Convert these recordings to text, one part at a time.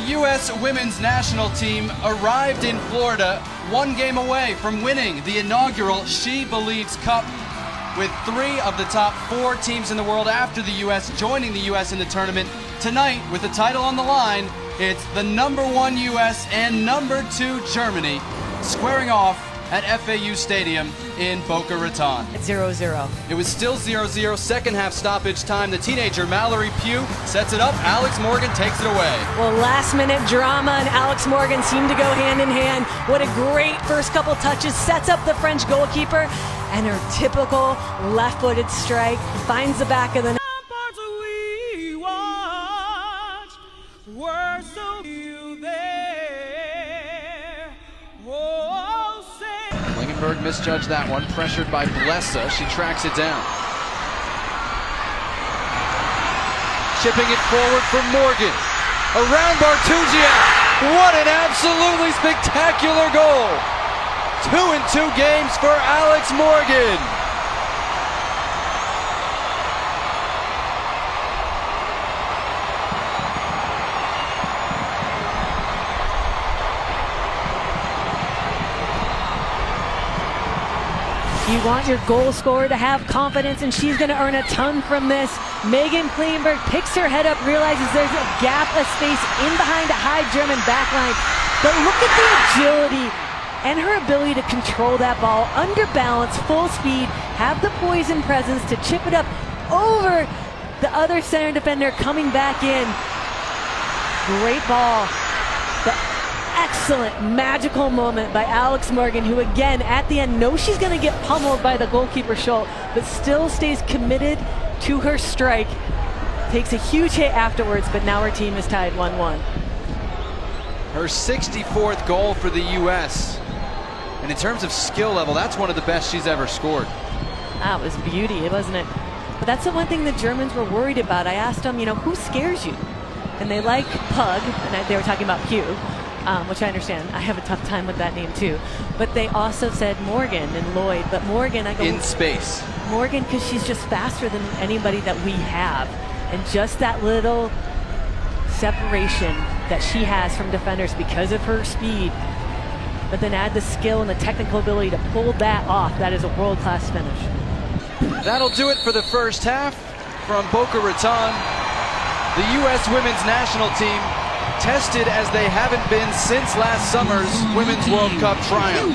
U.S. women's national team arrived in Florida 1 game away from winning the inaugural SheBelieves Cup, with 3 of the top 4 teams in the world after the U.S. joining the U.S. in the tournament. Tonight, with the title on the line, it's the #1 U.S. and #2 Germany squaring off at FAU Stadium in Boca Raton. It's 0-0. It was still 0-0, second half stoppage time. The teenager Mallory Pugh sets it up. Alex Morgan takes it away. Well, last minute drama and Alex Morgan seem to go hand in hand. What a great first couple touches. Sets up the French goalkeeper, and her typical left-footed strike finds the back of the net. Klingenberg misjudged that one, pressured by Blessa. She tracks it down. Chipping it forward for Morgan. Around Bartusiak. What an absolutely spectacular goal. 2 in 2 games for Alex Morgan. You want your goal scorer to have confidence, and she's going to earn a ton from this. Megan Klingenberg picks her head up, realizes there's a gap of space in behind a high German backline. But look at the agility and her ability to control that ball under balance, full speed, have the poise and presence to chip it up over the other center defender coming back in. Great ball. Excellent, magical moment by Alex Morgan, who again, at the end, knows she's going to get pummeled by the goalkeeper Schultz, but still stays committed to her strike. Takes a huge hit afterwards, but now her team is tied 1-1. Her 64th goal for the U.S. And in terms of skill level, that's one of the best she's ever scored. That was beauty, wasn't it? But that's the one thing the Germans were worried about. I asked them, who scares you? And they like Pug, and they were talking about Pugh. Which I understand. I have a tough time with that name too. But they also said Morgan and Lloyd. But Morgan, I go... In space. Morgan, because she's just faster than anybody that we have. And just that little separation that she has from defenders because of her speed. But then add the skill and the technical ability to pull that off. That is a world-class finish. That'll do it for the first half from Boca Raton. The U.S. women's national team tested as they haven't been since last summer's Women's World Cup triumph.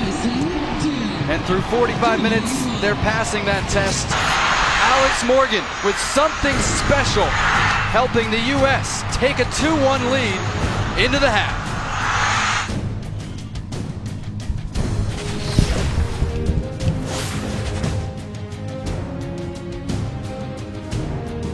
And through 45 minutes, they're passing that test. Alex Morgan with something special, helping the U.S. take a 2-1 lead into the half.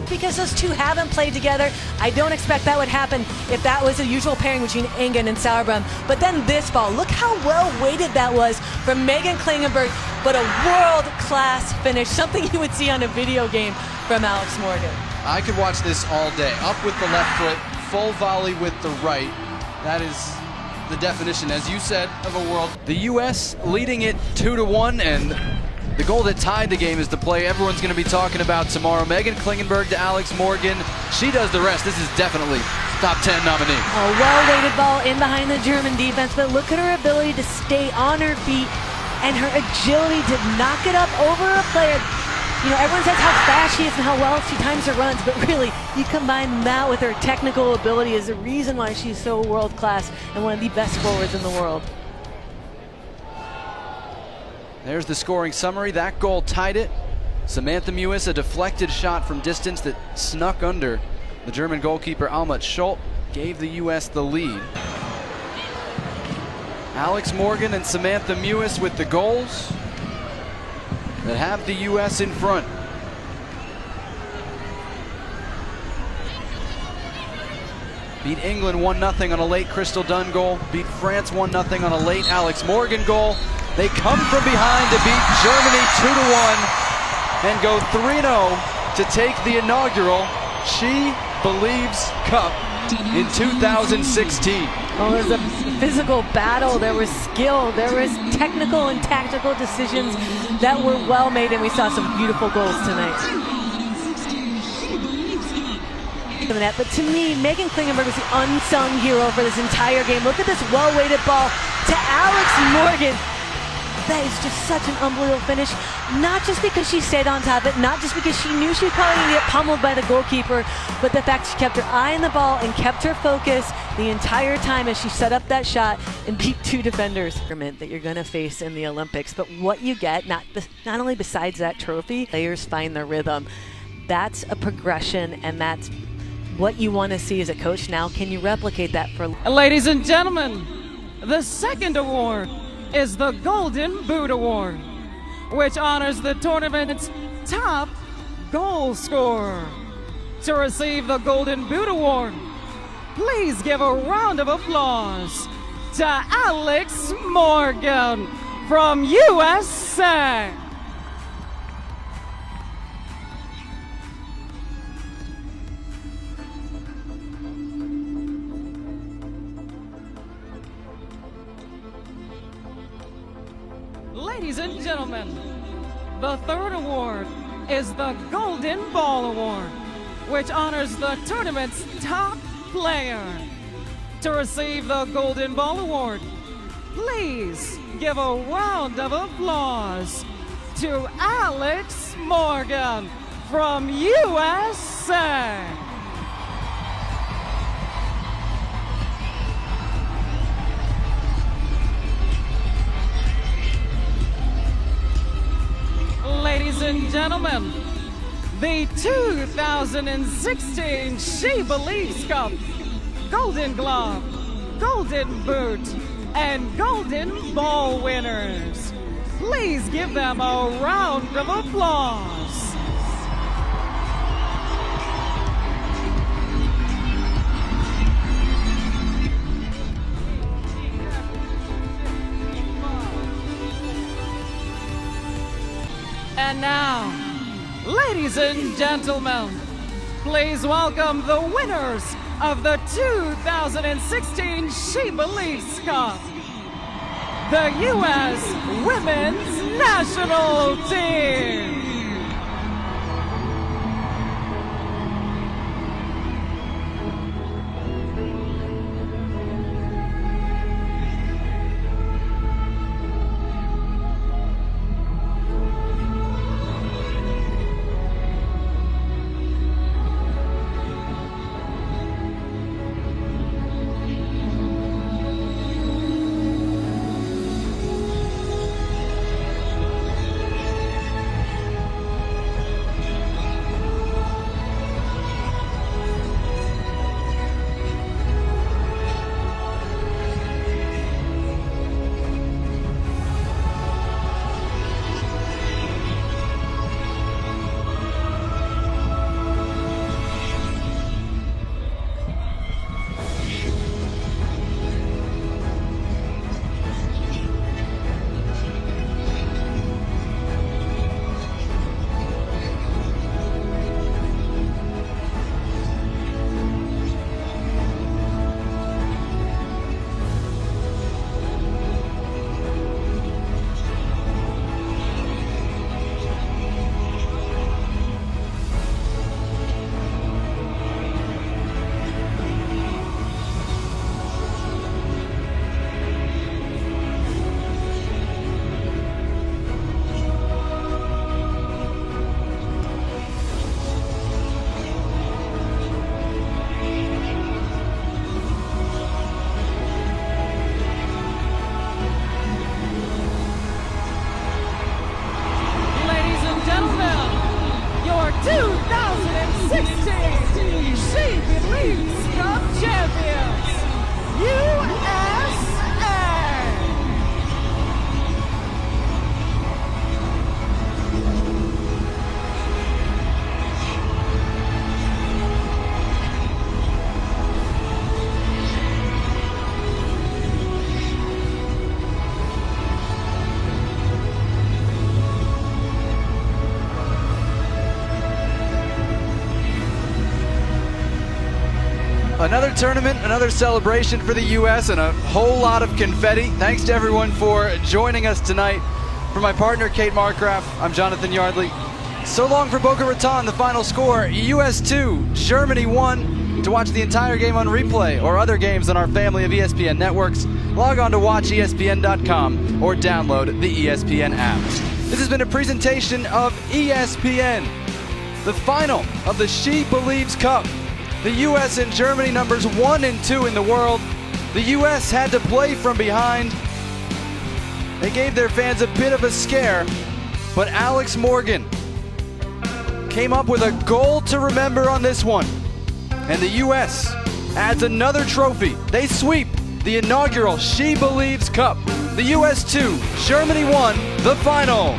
Because those two haven't played together, I don't expect that would happen if that was a usual pairing between Engen and Sauerbrunn. But then this ball, look how well weighted that was from Megan Klingenberg, but a world-class finish, something you would see on a video game from Alex Morgan. I could watch this all day. Up with the left foot, full volley with the right. That is the definition, as you said, of a world. The U.S. leading it 2-1, and the goal that tied the game is the play everyone's going to be talking about tomorrow. Megan Klingenberg to Alex Morgan. She does the rest. This is definitely top 10 nominee. A well-weighted ball in behind the German defense, but look at her ability to stay on her feet and her agility to knock it up over a player. Everyone says how fast she is and how well she times her runs, but really, you combine that with her technical ability is the reason why she's so world-class and one of the best forwards in the world. There's the scoring summary. That goal tied it. Samantha Mewis, a deflected shot from distance that snuck under the German goalkeeper Almut Schultz, gave the U.S. the lead. Alex Morgan and Samantha Mewis with the goals that have the U.S. in front. Beat England 1-0 on a late Crystal Dunn goal. Beat France 1-0 on a late Alex Morgan goal. They come from behind to beat Germany 2-1 and go 3-0 to take the inaugural SheBelieves Cup in 2016. Well, there was a physical battle, there was skill, there was technical and tactical decisions that were well made, and we saw some beautiful goals tonight. But to me, Megan Klingenberg was the unsung hero for this entire game. Look at this well-weighted ball to Alex Morgan. That is just such an unbelievable finish. Not just because she stayed on top of it, not just because she knew she was probably going to get pummeled by the goalkeeper, but the fact she kept her eye on the ball and kept her focus the entire time as she set up that shot and beat two defenders. That you're going to face in the Olympics, but what you get, not only besides that trophy, players find their rhythm. That's a progression, and that's what you want to see as a coach. Now, can you replicate that for... Ladies and gentlemen, the second award is the Golden Boot Award, which honors the tournament's top goal scorer. To receive the Golden Boot Award, please give a round of applause to Alex Morgan from USA. Ladies and gentlemen, the third award is the Golden Ball Award, which honors the tournament's top player. To receive the Golden Ball Award, please give a round of applause to Alex Morgan from USA. Ladies and gentlemen, the 2016 SheBelieves Cup Golden Glove, Golden Boot, and Golden Ball winners. Please give them a round of applause. And now, ladies and gentlemen, please welcome the winners of the 2016 SheBelieves Cup, the U.S. Women's National Team. SheBelieves Cup champions, USA! Another tournament, another celebration for the U.S. and a whole lot of confetti. Thanks to everyone for joining us tonight. For my partner, Kate Markgraf, I'm Jonathan Yardley. So long for Boca Raton, the final score, US 2, Germany 1. To watch the entire game on replay or other games on our family of ESPN networks, log on to watchespn.com or download the ESPN app. This has been a presentation of ESPN. The final of the She Believes Cup. The U.S. and Germany, numbers 1 and 2 in the world. The U.S. had to play from behind. They gave their fans a bit of a scare, but Alex Morgan came up with a goal to remember on this one. And the U.S. adds another trophy. They sweep the inaugural She Believes Cup. The U.S. 2, Germany 1, the final.